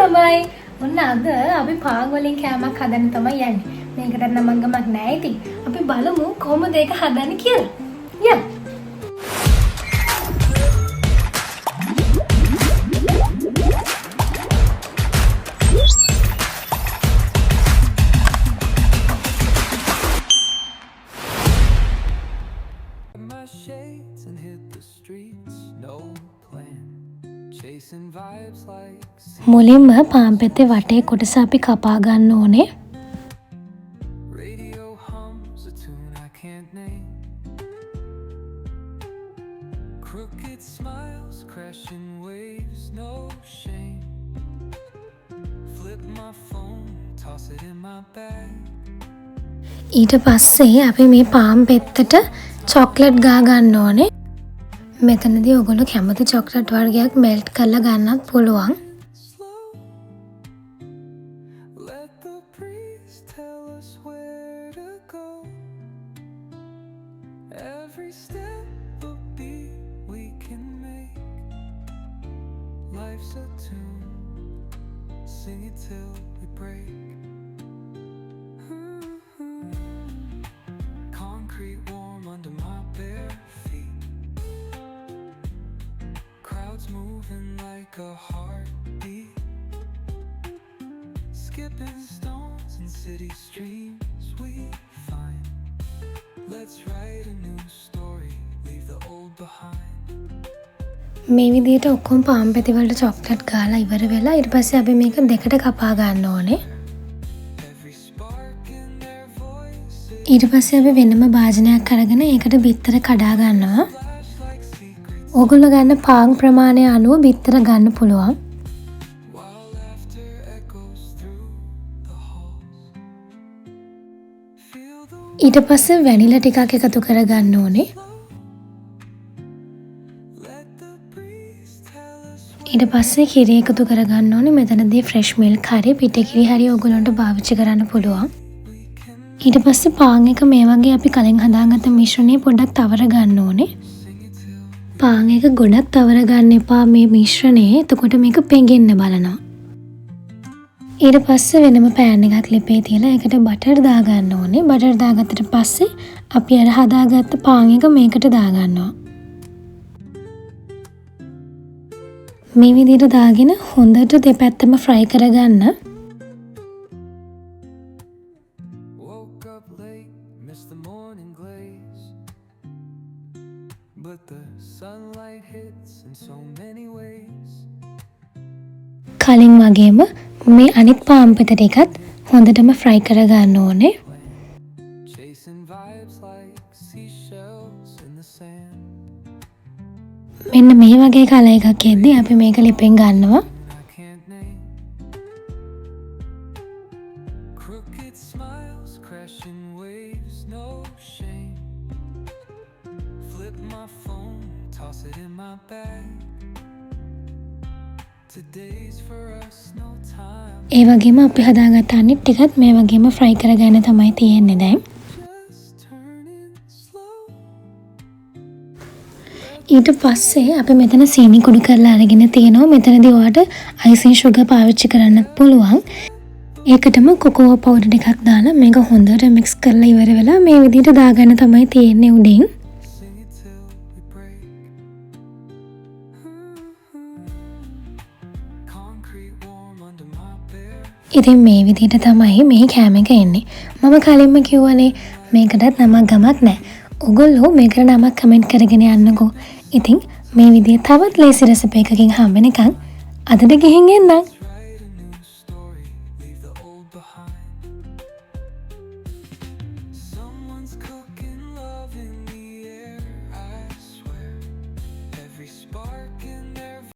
ළමයි. ඔන්න අද අපි පාන් වලින් කෑමක් හදන්න තමයි යන්නේ. මේකට නම් මංගමක් නැහැ ඉතින්. අපි බලමු කොහොමද ඒක හදන්නේ කියලා. යන්න. මුලින්ම පාන් පෙත්තේ වටේ කොටස අපි කපා ගන්න ඕනේ. ඊට පස්සේ අපි මේ පාන් පෙත්තට චොක්ලට් ගා ගන්න ඕනේ. මෙතනදී ඔයගොල්ලෝ කැමති චොක්ලට් වර්ගයක් මෙල්ට් කරලා ගන්නත් පුළුවන්. Moving like a heartbeat, skipping stones in city streams we find. Let's write a new story, leave the old behind. මේ විදිහට ඔක්කොම පාන් පෙති වලට චොක්ලට් ගාලා ඉවර වෙලා ඊට පස්සේ අපි මේක දෙකට කපා ගන්න ඕනේ. ඊට පස්සේ අපි වෙනම භාජනයක් අරගෙන ඒකට බිත්තර කඩා ගන්නවා. ඔයගොල්ලෝ ගන්න පාන් ප්‍රමාණය අනුව බිත්තර ගන්න පුළුවන්. ඊට පස්සේ වැනිලා ටිකක් එකතු කර ගන්න ඕනේ. ඊට පස්සේ කිරි එකතු කර ගන්න ඕනේ. මෙතනදී ෆ්‍රෙෂ් මිල්ක් හරි පිටකිරි හරි ඔයගොල්ලන්ට පාවිච්චි කරන්න පුළුවන්. ඊට පස්සේ පාන් එක මේ වගේ අපි කලින් හදාගත්ත මිශ්‍රණය පොඩ්ඩක් තවර ගන්න ඕනේ. පාන් එක ගොඩක් තවර ගන්න එපා මේ මිශ්‍රණේ. එතකොට මේක පෙඟෙන්න බලනවා. ඊට පස්සේ වෙනම පෑන් එකක් ලිපේ තියලා ඒකට බටර් දා ගන්න ඕනේ. බටර් දාගත්තට පස්සේ අපි අර හදාගත්ත පාන් එක මේකට දා ගන්නවා. මේ විදිහට දාගෙන හොඳට දෙපැත්තම ෆ්‍රයි කරගන්න. කලින් වගේම මේ අනිත් පාන් පෙත ටිකත් හොඳටම ෆ්‍රයි කරගන්න ඕනේ. මෙන්න මේ වගේ කලර් එකක් එද්දී අපි මේක ලිපෙන් ගන්නවා. ඒ වගේම අපි හදාගත්ත අනිත් ටිකත් මේ වගේම ෆ්‍රයි කරගන්න තමයි තියෙන්නේ දැන්. ඊට පස්සේ අපි මෙතන සීනි කුඩු කරලා අරගෙන තියෙනවා. මෙතනදී ඔයාලට අයිසිං සුගර් පාවිච්චි කරන්නත් පුළුවන්. ඒකටම කොකෝ පවුඩර් ටිකක් දාලා මේක හොඳට මික්ස් කරලා ඉවර වෙලා මේ විදිහට දාගන්න තමයි තියෙන්නේ උඩින්. ඉතින් මේ විදිහට තමයි මේ කෑම එක එන්නේ. මම කලින්ම කිව්වනේ මේකටත් නමක් ගමක් නැහැ. ඔයගොල්ලෝ මේකට නමක් කමෙන්ට් කරගෙන යන්නකෝ. ඉතින් මේ විදිහේ තවත් ලේසි රෙසිපි එකකින් හම්බ වෙනකන් අදට ගිහින් එන්නම්.